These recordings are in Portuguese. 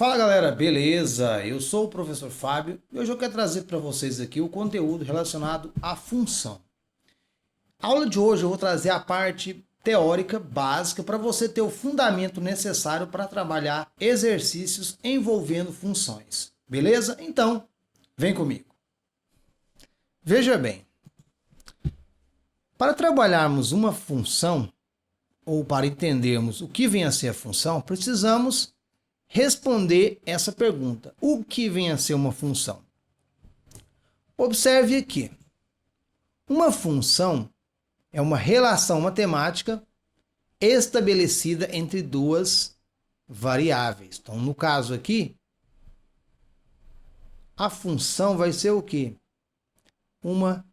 Fala galera, beleza? Eu sou o professor Fábio e hoje eu quero trazer para vocês aqui o conteúdo relacionado à função. A aula de hoje eu vou trazer a parte teórica básica para você ter o fundamento necessário para trabalhar exercícios envolvendo funções. Beleza? Então, vem comigo. Veja bem, para trabalharmos uma função ou para entendermos o que vem a ser a função, precisamos responder essa pergunta: o que vem a ser uma função? Observe aqui. Uma função é uma relação matemática estabelecida entre duas variáveis. Então, no caso aqui, a função vai ser o quê? Uma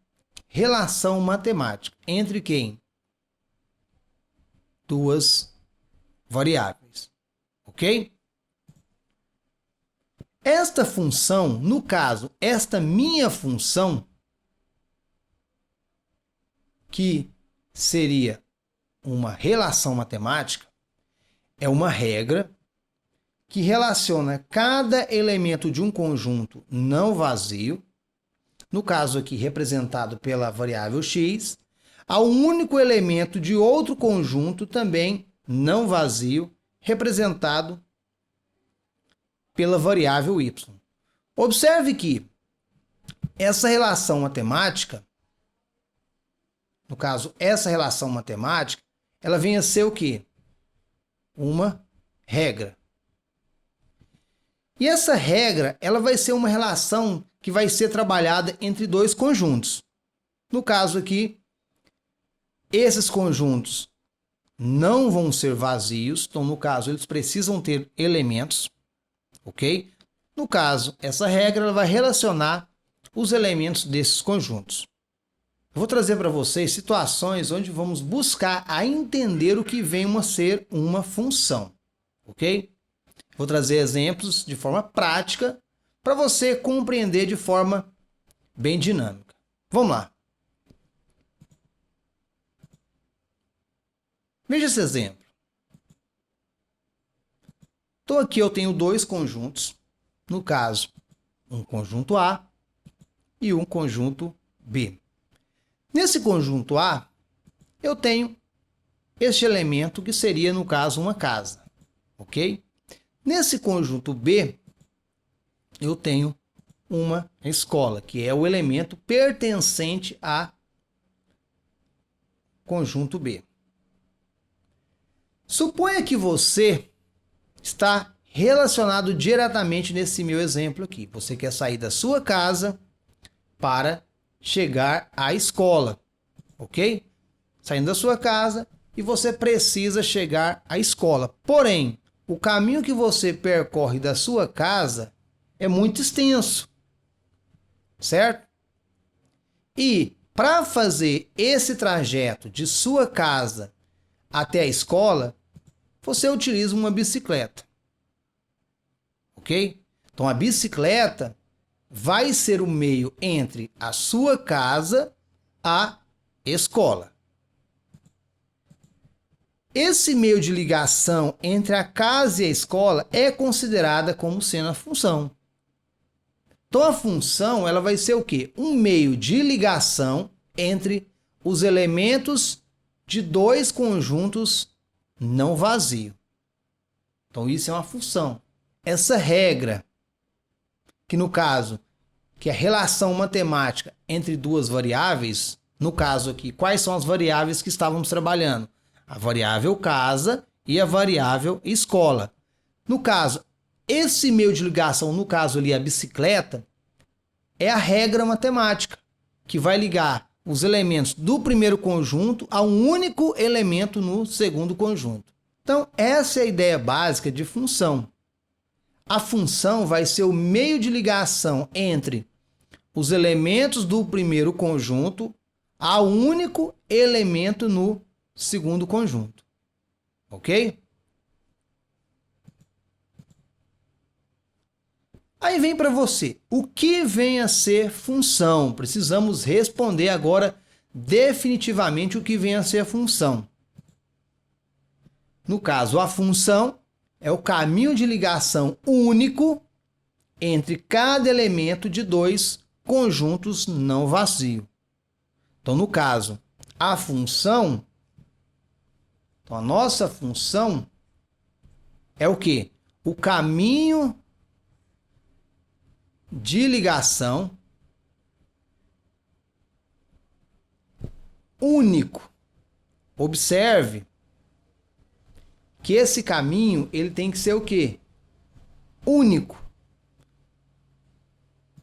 relação matemática entre quem? Duas variáveis. Ok? Esta função, no caso, esta minha função, que seria uma relação matemática, é uma regra que relaciona cada elemento de um conjunto não vazio, no caso aqui representado pela variável x, a um único elemento de outro conjunto também não vazio, representado pela variável y. Observe que essa relação matemática, no caso, essa relação matemática, ela vem a ser o quê? Uma regra. E essa regra, ela vai ser uma relação que vai ser trabalhada entre dois conjuntos. No caso aqui, esses conjuntos não vão ser vazios, então no caso eles precisam ter elementos. Ok? No caso, essa regra ela vai relacionar os elementos desses conjuntos. Eu vou trazer para vocês situações onde vamos buscar a entender o que vem a ser uma função. Ok? Vou trazer exemplos de forma prática para você compreender de forma bem dinâmica. Vamos lá. Veja esse exemplo. Então aqui eu tenho dois conjuntos, no caso, um conjunto A e um conjunto B. Nesse conjunto A, eu tenho este elemento que seria, no caso, uma casa, ok? Nesse conjunto B, eu tenho uma escola, que é o elemento pertencente a conjunto B. Suponha que você está relacionado diretamente nesse meu exemplo aqui. Você quer sair da sua casa para chegar à escola, ok? Saindo da sua casa e você precisa chegar à escola. Porém, o caminho que você percorre da sua casa é muito extenso, certo? E para fazer esse trajeto de sua casa até a escola, você utiliza uma bicicleta, ok? Então, a bicicleta vai ser o meio entre a sua casa e a escola. Esse meio de ligação entre a casa e a escola é considerada como sendo a função. Então, a função ela vai ser o quê? Um meio de ligação entre os elementos de dois conjuntos não vazio. Então, isso é uma função. Essa regra, que no caso, que é a relação matemática entre duas variáveis, no caso aqui, quais são as variáveis que estávamos trabalhando? A variável casa e a variável escola. No caso, esse meio de ligação, no caso ali a bicicleta, é a regra matemática, que vai ligar os elementos do primeiro conjunto a um único elemento no segundo conjunto. Então, essa é a ideia básica de função. A função vai ser o meio de ligação entre os elementos do primeiro conjunto a um único elemento no segundo conjunto. Ok? Aí vem para você, o que vem a ser função? Precisamos responder agora definitivamente o que vem a ser a função. No caso, a função é o caminho de ligação único entre cada elemento de dois conjuntos não vazios. Então, no caso, a função, então a nossa função é o quê? O caminho de ligação único. Observe que esse caminho ele tem que ser o quê? Único.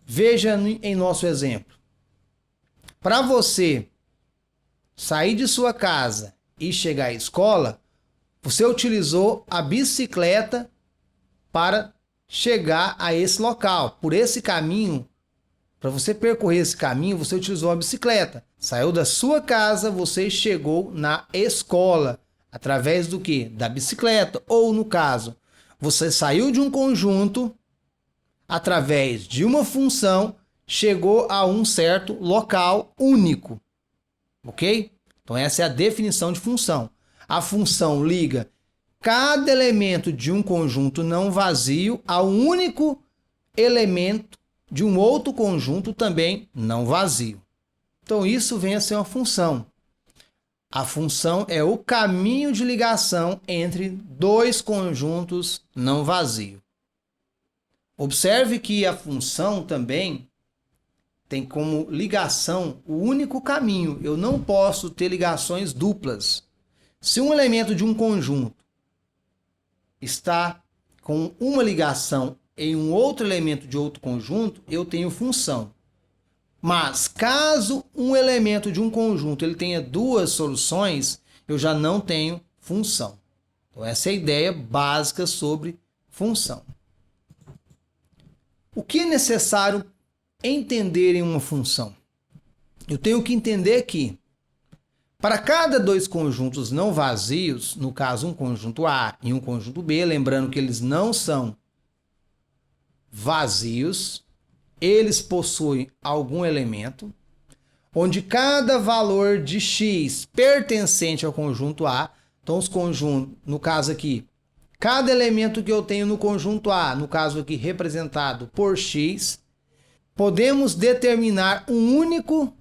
Veja em nosso exemplo. Para você sair de sua casa e chegar à escola, você utilizou a bicicleta para chegar a esse local. Por esse caminho, para você percorrer esse caminho, você utilizou a bicicleta. Saiu da sua casa, você chegou na escola. Através do quê? Da bicicleta. Ou, no caso, você saiu de um conjunto, através de uma função, chegou a um certo local único. Ok? Então, essa é a definição de função. A função liga cada elemento de um conjunto não vazio ao único elemento de um outro conjunto também não vazio. Então, isso vem a ser uma função. A função é o caminho de ligação entre dois conjuntos não vazios. Observe que a função também tem como ligação o único caminho. Eu não posso ter ligações duplas. Se um elemento de um conjunto está com uma ligação em um outro elemento de outro conjunto, eu tenho função. Mas caso um elemento de um conjunto ele tenha duas soluções, eu já não tenho função. Então essa é a ideia básica sobre função. O que é necessário entender em uma função? Eu tenho que entender que para cada dois conjuntos não vazios, no caso um conjunto A e um conjunto B, lembrando que eles não são vazios, eles possuem algum elemento, onde cada valor de x pertencente ao conjunto A, então os conjuntos, no caso aqui, cada elemento que eu tenho no conjunto A, no caso aqui representado por x, podemos determinar um único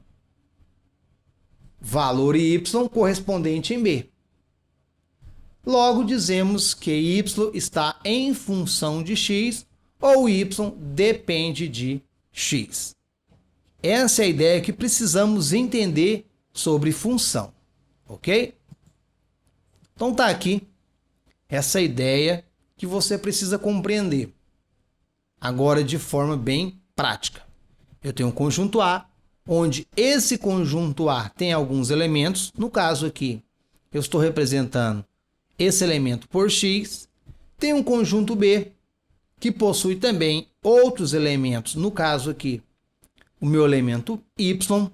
valor y correspondente em B. Logo dizemos que y está em função de x ou y depende de x. Essa é a ideia que precisamos entender sobre função, ok? Então tá aqui essa ideia que você precisa compreender. Agora de forma bem prática. Eu tenho um conjunto A, onde esse conjunto A tem alguns elementos. No caso aqui, eu estou representando esse elemento por x. Tem um conjunto B, que possui também outros elementos. No caso aqui, o meu elemento y.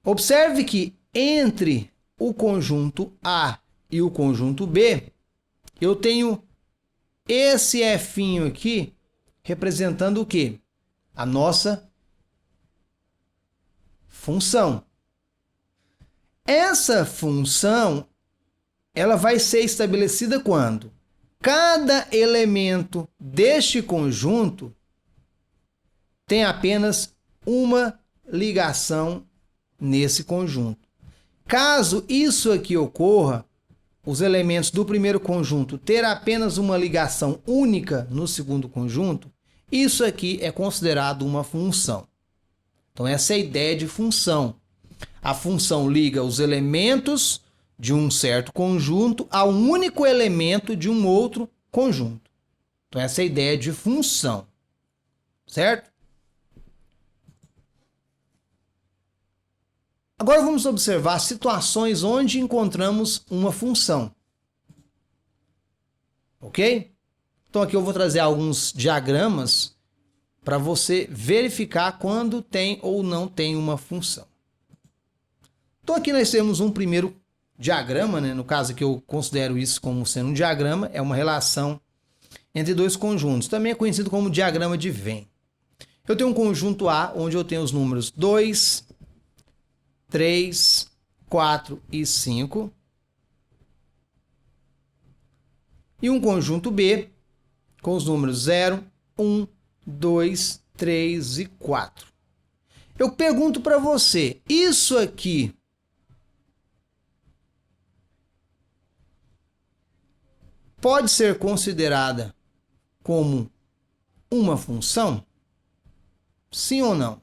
Observe que entre o conjunto A e o conjunto B, eu tenho esse F aqui representando o quê? A nossa função. Essa função, ela vai ser estabelecida quando cada elemento deste conjunto tem apenas uma ligação nesse conjunto. Caso isso aqui ocorra, os elementos do primeiro conjunto ter apenas uma ligação única no segundo conjunto, isso aqui é considerado uma função. Então essa é a ideia de função. A função liga os elementos de um certo conjunto a um único elemento de um outro conjunto. Então essa é a ideia de função. Certo? Agora vamos observar situações onde encontramos uma função. Ok? Então aqui eu vou trazer alguns diagramas para você verificar quando tem ou não tem uma função. Então aqui nós temos um primeiro diagrama, né? No caso aqui eu considero isso como sendo um diagrama, é uma relação entre dois conjuntos, também é conhecido como diagrama de Venn. Eu tenho um conjunto A, onde eu tenho os números 2, 3, 4 e 5. e um conjunto B com os números 0, 1, 2, 3 e 4. Eu pergunto para você, isso aqui pode ser considerada como uma função? Sim ou não?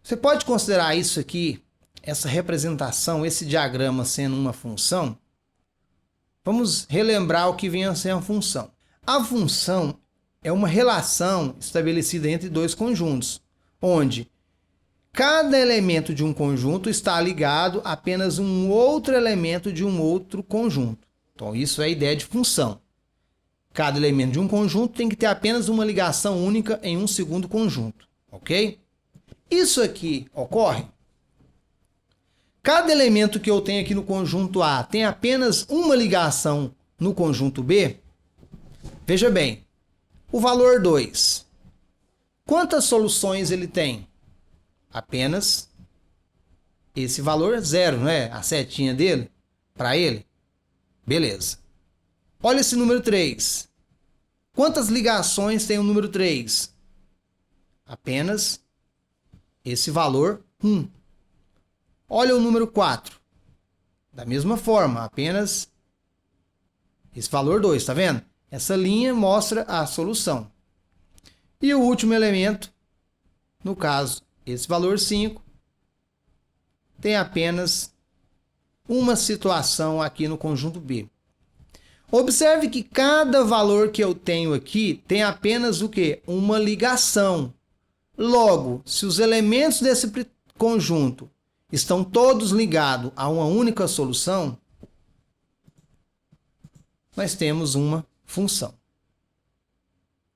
Você pode considerar isso aqui, essa representação, esse diagrama sendo uma função? Vamos relembrar o que vem a ser a função. A função é uma relação estabelecida entre dois conjuntos, onde cada elemento de um conjunto está ligado a apenas um outro elemento de um outro conjunto. Então, isso é a ideia de função. Cada elemento de um conjunto tem que ter apenas uma ligação única em um segundo conjunto, ok? Isso aqui ocorre. Cada elemento que eu tenho aqui no conjunto A tem apenas uma ligação no conjunto B. Veja bem, o valor 2. Quantas soluções ele tem? Apenas esse valor 0, não é? A setinha dele, para ele. Beleza. Olha esse número 3. Quantas ligações tem o número 3? Apenas esse valor 1. Olha o número 4. Da mesma forma, apenas esse valor 2, tá vendo? Essa linha mostra a solução. E o último elemento, no caso, esse valor 5, tem apenas uma situação aqui no conjunto B. Observe que cada valor que eu tenho aqui tem apenas o quê? Uma ligação. Logo, se os elementos desse conjunto estão todos ligados a uma única solução, nós temos uma função.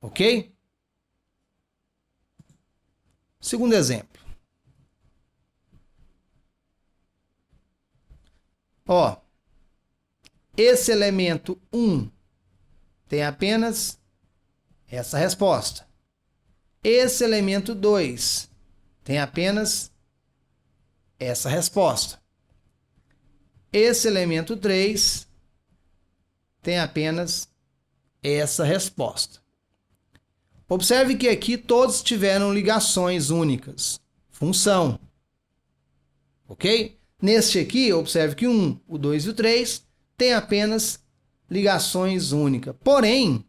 Ok? Segundo exemplo. Ó, esse elemento 1 tem apenas essa resposta. Esse elemento 2 tem apenas essa resposta. Esse elemento 3 tem apenas essa resposta. Observe que aqui todos tiveram ligações únicas. Função. Ok? Neste aqui, observe que o 1, o 2 e o 3 tem apenas ligações únicas. Porém,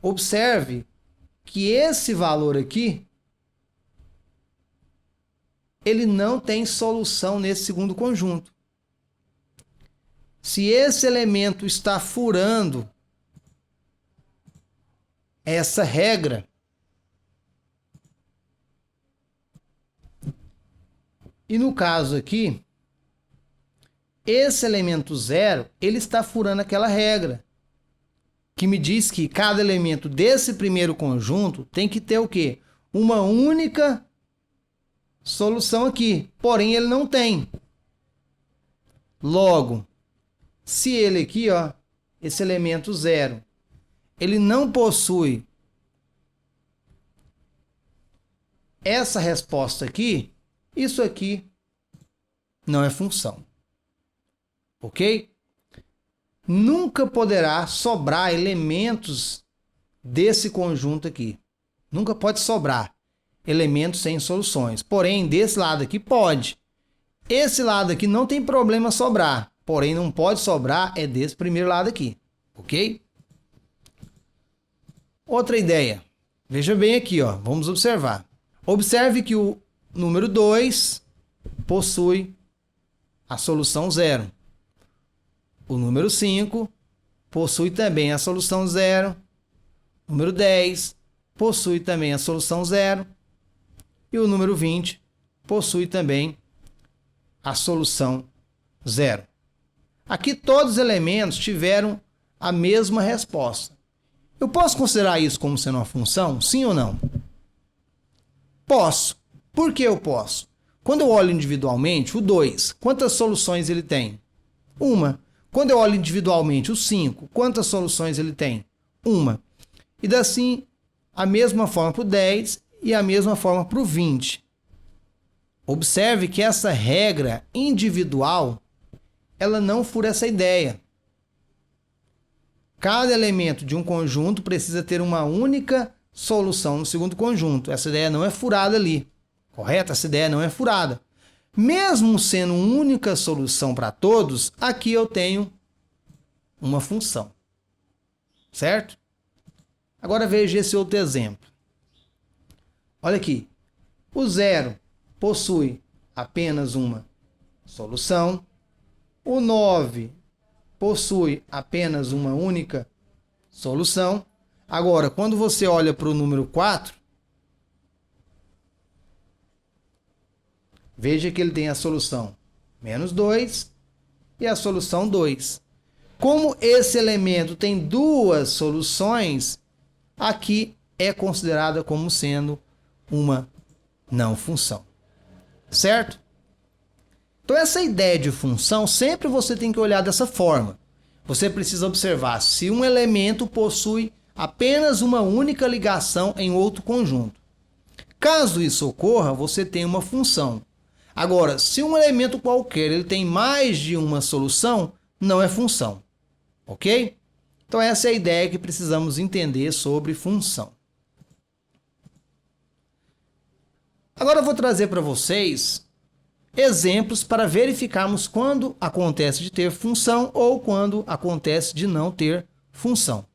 observe que esse valor aqui, ele não tem solução nesse segundo conjunto. Se esse elemento está furando essa regra, e no caso aqui, esse elemento 0, ele está furando aquela regra, que me diz que cada elemento desse primeiro conjunto tem que ter o quê? Uma única solução aqui, porém ele não tem. Logo, se ele aqui, ó, esse elemento 0, ele não possui essa resposta aqui, isso aqui não é função. Ok? Nunca poderá sobrar elementos desse conjunto aqui. Nunca pode sobrar elementos sem soluções. Porém, desse lado aqui pode. Esse lado aqui não tem problema sobrar. Porém, não pode sobrar é desse primeiro lado aqui. Ok? Outra ideia. Veja bem aqui, ó. Vamos observar. Observe que o número 2 possui a solução 0. O número 5 possui também a solução 0. O número 10 possui também a solução 0. E o número 20 possui também a solução 0. Aqui todos os elementos tiveram a mesma resposta. Eu posso considerar isso como sendo uma função? Sim ou não? Posso. Por que eu posso? Quando eu olho individualmente, o 2, quantas soluções ele tem? Uma. Quando eu olho individualmente o 5, quantas soluções ele tem? Uma. E assim, a mesma forma para o 10 e a mesma forma para o 20. Observe que essa regra individual, ela não fura essa ideia. Cada elemento de um conjunto precisa ter uma única solução no segundo conjunto. Essa ideia não é furada ali, correto? Essa ideia não é furada. Mesmo sendo uma única solução para todos, aqui eu tenho uma função, certo? Agora veja esse outro exemplo. Olha aqui, o zero possui apenas uma solução, o 9 possui apenas uma única solução. Agora, quando você olha para o número 4, veja que ele tem a solução menos 2 e a solução 2. Como esse elemento tem duas soluções, aqui é considerada como sendo uma não função, certo? Então essa ideia de função sempre você tem que olhar dessa forma. Você precisa observar se um elemento possui apenas uma única ligação em outro conjunto. Caso isso ocorra, você tem uma função. Agora, se um elemento qualquer ele tem mais de uma solução, não é função, ok? Então essa é a ideia que precisamos entender sobre função. Agora eu vou trazer para vocês exemplos para verificarmos quando acontece de ter função ou quando acontece de não ter função.